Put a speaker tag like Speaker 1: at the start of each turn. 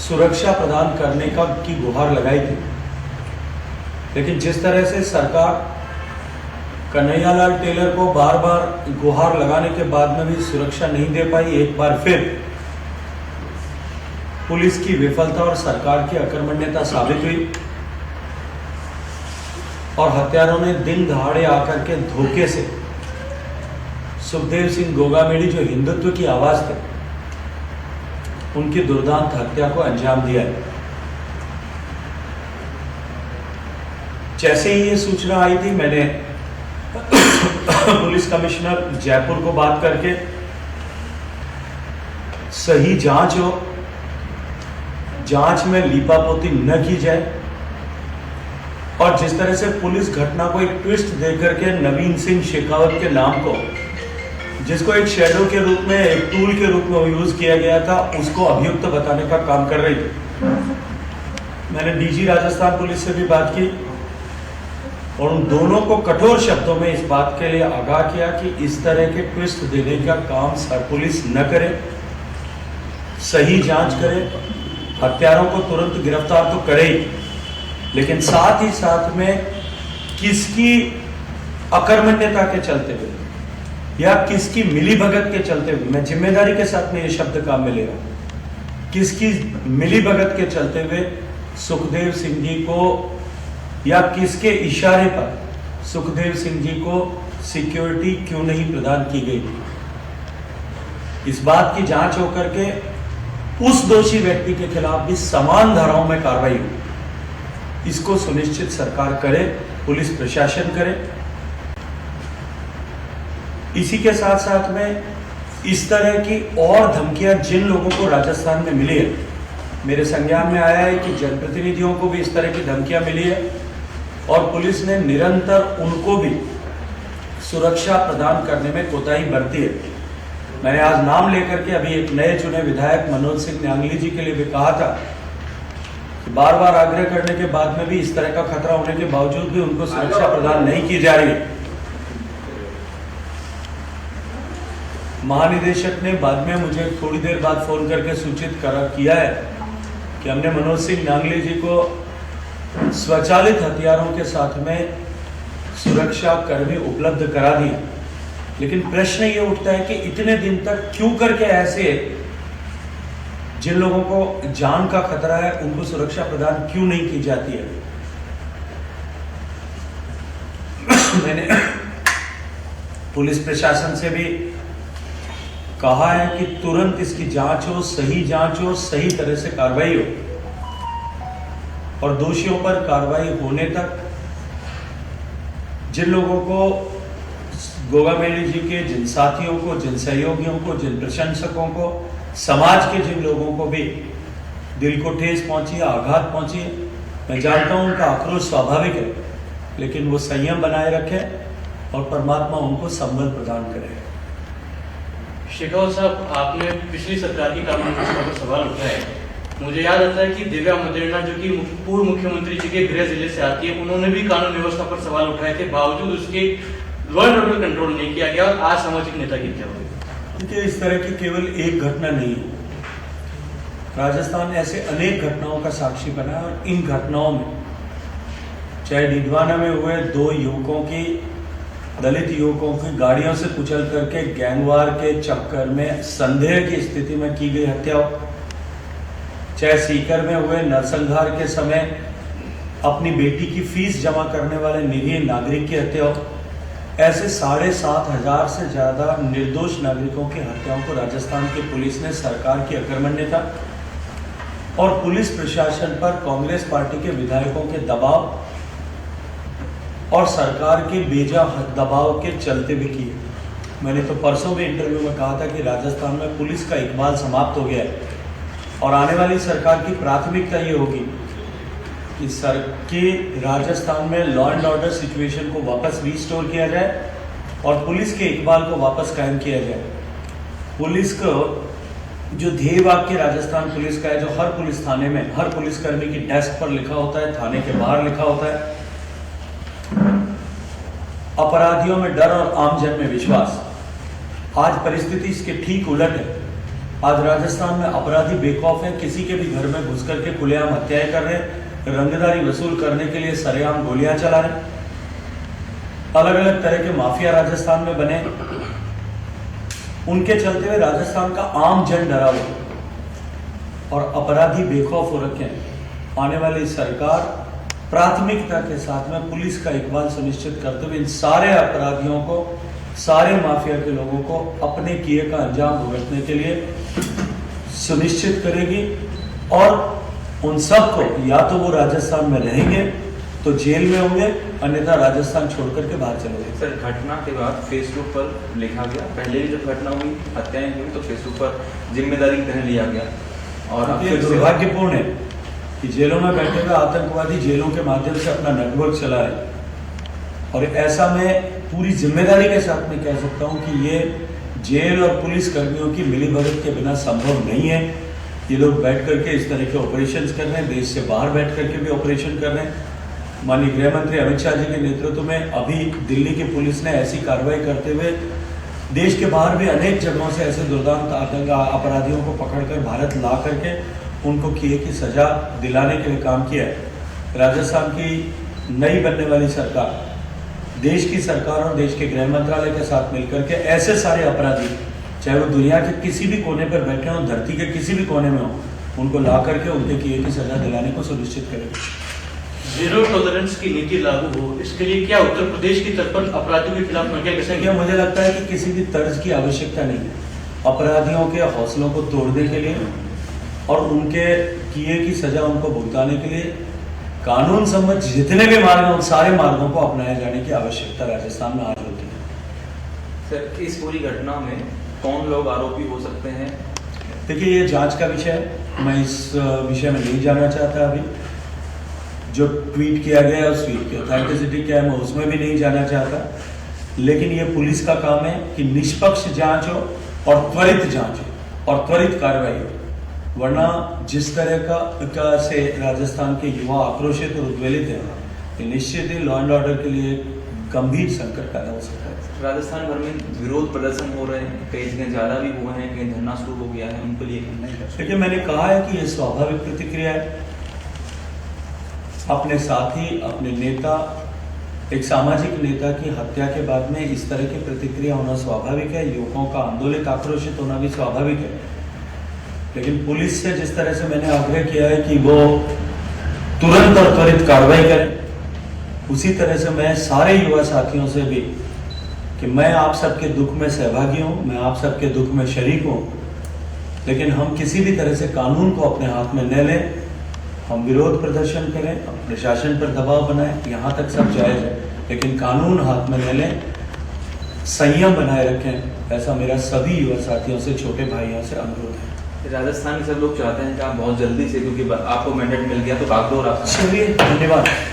Speaker 1: सुरक्षा प्रदान करने की गुहार लगाई थी। लेकिन जिस तरह से सरकार कन्हैयालाल टेलर को बार बार गुहार लगाने के बाद में भी सुरक्षा नहीं दे पाई, एक बार फिर पुलिस की विफलता और सरकार की अकर्मण्यता साबित हुई और हत्यारों ने दिन दहाड़े आकर के धोखे से सुखदेव सिंह गोगामेडी, जो हिंदुत्व की आवाज थे, उनकी दुर्दांत हत्या को अंजाम दिया है। जैसे ही ये सूचना आई थी, मैंने पुलिस कमिश्नर जयपुर को बात करके सही जांच हो, जांच में लीपापोती न की जाए और जिस तरह से पुलिस घटना को एक ट्विस्ट देकर के नवीन सिंह शेखावत के नाम को, जिसको एक शैडो के रूप में, एक टूल के रूप में यूज किया गया था, उसको अभियुक्त बताने का काम कर रही थी। मैंने डीजी राजस्थान पुलिस से भी बात की और उन दोनों को कठोर शब्दों में इस बात के लिए आगाह किया कि इस तरह के ट्विस्ट देने का काम पुलिस न करे, सही जांच करे, हत्यारों को तुरंत गिरफ्तार तो करे ही, लेकिन साथ ही साथ में किसकी अकर्मण्यता के चलते हुए या किसकी मिलीभगत के चलते हुए, मैं जिम्मेदारी के साथ में ये शब्द काम में ले रहा हूं, किसकी मिलीभगत के चलते हुए सुखदेव सिंह जी को या किसके इशारे पर सुखदेव सिंह जी को सिक्योरिटी क्यों नहीं प्रदान की गई थी, इस बात की जांच होकर के उस दोषी व्यक्ति के खिलाफ भी समान धाराओं में कार्रवाई हो, इसको सुनिश्चित सरकार करे, पुलिस प्रशासन करे। इसी के साथ साथ में इस तरह की और धमकियां जिन लोगों को राजस्थान में मिली है, मेरे संज्ञान में आया है कि जनप्रतिनिधियों को भी इस तरह की धमकियां मिली है और पुलिस ने निरंतर उनको भी सुरक्षा प्रदान करने में कोताही बरती है। मैंने आज नाम लेकर के अभी एक नए चुने विधायक मनोज सिंह न्यांगली जी के लिए भी कहा था कि बार बार आग्रह करने के बाद में भी इस तरह का खतरा होने के बावजूद भी उनको सुरक्षा प्रदान नहीं की जा रही है। महानिदेशक ने बाद में मुझे थोड़ी देर बाद फोन करके सूचित किया है कि हमने मनोज सिंह न्यांगली जी को स्वचालित हथियारों के साथ में सुरक्षा कर्मी उपलब्ध करा दिए। लेकिन प्रश्न ये उठता है कि इतने दिन तक क्यों करके ऐसे जिन लोगों को जान का खतरा है उनको सुरक्षा प्रदान क्यों नहीं की जाती है। मैंने पुलिस प्रशासन से भी कहा है कि तुरंत इसकी जांच हो, सही जांच हो, सही तरह से कार्रवाई हो और दोषियों पर कार्रवाई होने तक जिन लोगों को, गोगामेडी जी के जिन साथियों को, जिन सहयोगियों को, जिन प्रशंसकों को, समाज के जिन लोगों को भी दिल को ठेस पहुंची, आघात पहुंची, मैं जानता हूं उनका आक्रोश स्वाभाविक है, लेकिन वो संयम बनाए रखें और परमात्मा उनको संबल प्रदान करे।
Speaker 2: शेखावत साहब, आपने पिछली सरकार की कानून व्यवस्था पर सवाल उठाया। मुझे याद आता है कि दिव्या मदेरणा, जो कि पूर्व मुख्यमंत्री जी के गृह जिले से आती है, उन्होंने भी कानून व्यवस्था पर सवाल उठाए थे, बावजूद उसके लॉ एंड ऑर्डर कंट्रोल नहीं किया गया और असामाजिक नेता की हत्या हो गई।
Speaker 1: देखिए, इस तरह की केवल एक घटना नहीं है, राजस्थान ऐसे अनेक घटनाओं का साक्षी बना है और इन घटनाओं में चाहे डिडवाना में हुए 2 युवकों की, दलित युवकों की गाड़ियों से कुचल करके गैंगवार के चक्कर में संदेह की स्थिति में की गई हत्या हो, चाहे सीकर में हुए नरसंहार के समय अपनी बेटी की फीस जमा करने वाले निरीह नागरिक की हत्या हो, ऐसे 7,500 से ज्यादा निर्दोष नागरिकों की हत्याओं को राजस्थान की पुलिस ने सरकार की अकर्मण्यता और पुलिस प्रशासन पर कांग्रेस पार्टी के विधायकों के दबाव और सरकार के बेजा दबाव के चलते भी किए। मैंने तो परसों में इंटरव्यू में कहा था कि राजस्थान में पुलिस का इकबाल समाप्त हो गया है और आने वाली सरकार की प्राथमिकता ये होगी कि राजस्थान में लॉ एंड ऑर्डर सिचुएशन को वापस रिस्टोर किया जाए और पुलिस के इकबाल को वापस कायम किया जाए। पुलिस को जो ध्येय वाक्य राजस्थान पुलिस का है, जो हर पुलिस थाने में हर पुलिसकर्मी की डेस्क पर लिखा होता है, थाने के बाहर लिखा होता है, अपराधियों में डर और आमजन में विश्वास। आज परिस्थिति इसके ठीक उलट है। आज राजस्थान में अपराधी बेखौफ हैं, किसी के भी घर में घुस करके खुलेआम हत्याएं कर रहे हैं, रंगदारी वसूल करने के लिए सरेआम गोलियां चला रहे हैं। अलग अलग तरह के माफिया राजस्थान में बने, उनके चलते हुए राजस्थान का आम जन डरा हुआ और अपराधी बेखौफ हो रखे हैं। आने वाली सरकार प्राथमिकता के साथ में पुलिस का इकबाल सुनिश्चित करते हुए इन सारे अपराधियों को, सारे माफिया के लोगों को अपने किए का अंजाम भुगतने के लिए सुनिश्चित करेगी और उन सबको या तो वो राजस्थान में रहेंगे तो जेल में होंगे, अन्यथा राजस्थान छोड़ करके बाहर चले गए।
Speaker 3: सर, घटना के बाद फेसबुक पर लिखा गया, पहले भी जब घटना हुई, हत्याएं हुई तो फेसबुक पर जिम्मेदारी ग्रहण लिया गया और
Speaker 1: ये दुर्भाग्यपूर्ण है कि जेलों में बैठे हुए आतंकवादी जेलों के माध्यम से अपना नेटवर्क चला रहे और ऐसा मैं पूरी जिम्मेदारी के साथ में कह सकता हूं कि ये जेल और पुलिस कर्मियों की मिलीभगत के बिना संभव नहीं है। ये लोग बैठ करके इस तरह के ऑपरेशन कर रहे हैं, देश से बाहर बैठ करके भी ऑपरेशन कर रहे हैं। माननीय गृह मंत्री अमित शाह जी के नेतृत्व में अभी दिल्ली की पुलिस ने ऐसी कार्रवाई करते हुए देश के बाहर भी अनेक जगहों से ऐसे दुर्दांत आतंक अपराधियों को पकड़कर भारत ला करके उनको किए की सजा दिलाने के लिए काम किया है। राजस्थान की नई बनने वाली सरकार, देश की सरकार और देश के गृह मंत्रालय के साथ मिलकर के ऐसे सारे अपराधी, चाहे वो दुनिया के किसी भी कोने पर बैठे हों, धरती के किसी भी कोने में हो, उनको ला करके उनके किए की सजा दिलाने को सुनिश्चित करेगी।
Speaker 2: जीरो टॉलरेंस की नीति लागू हो, इसके लिए क्या उत्तर प्रदेश की तरफ पर अपराधियों के खिलाफ नकेल कसेंगे?
Speaker 1: मुझे लगता है कि किसी भी तर्ज की आवश्यकता नहीं है। अपराधियों के हौसलों को तोड़ने के लिए और उनके किए की सजा उनको भुगताने के लिए कानून सम्मत जितने भी मार्ग हैं उन सारे मार्गों को अपनाए जाने की आवश्यकता राजस्थान में आज होती है।
Speaker 3: सर, इस पूरी घटना में कौन लोग आरोपी हो सकते हैं?
Speaker 1: देखिए, ये जांच का विषय है, मैं इस विषय में नहीं जाना चाहता। अभी जो ट्वीट किया गया है उस ट्वीट की ऑथेंटिसिटी क्या है मैं उसमें भी नहीं जाना चाहता, लेकिन ये पुलिस का काम है कि निष्पक्ष जांच हो और त्वरित जांच हो और त्वरित कार्रवाई हो, वरना जिस तरह का से राजस्थान के युवा आक्रोशित और उद्वेलित हैं, तो निश्चित ही लॉ एंड ऑर्डर के लिए गंभीर संकट पैदा हो सकता है।
Speaker 3: राजस्थान भर में विरोध प्रदर्शन हो रहे हैं, कई जगह ज्यादा भी हुए हैं, कहीं धरना शुरू हो गया है, उनके लिए
Speaker 1: देखिए, मैंने कहा है कि ये स्वाभाविक प्रतिक्रिया है। अपने साथी, अपने नेता, एक सामाजिक नेता की हत्या के बाद में इस तरह की प्रतिक्रिया होना स्वाभाविक है। युवकों का आंदोलित आक्रोशित होना भी स्वाभाविक है, लेकिन पुलिस से जिस तरह से मैंने आग्रह किया है कि वो तुरंत और त्वरित कार्रवाई करें, उसी तरह से मैं सारे युवा साथियों से भी कि मैं आप सबके दुख में सहभागी हूं, मैं आप सबके दुख में शरीक हूं, लेकिन हम किसी भी तरह से कानून को अपने हाथ में न लें। हम विरोध प्रदर्शन करें, प्रशासन पर दबाव बनाएं, यहाँ तक सब जायज है, लेकिन कानून हाथ में न लें, संयम बनाए रखें। ऐसा मेरा सभी युवा साथियों से, छोटे भाइयों से अनुरोध है।
Speaker 3: राजस्थान के सब लोग चाहते हैं कि आप बहुत जल्दी से, क्योंकि आपको मैंडेट मिल गया तो भागदौड़ आप।
Speaker 1: चलिए, धन्यवाद।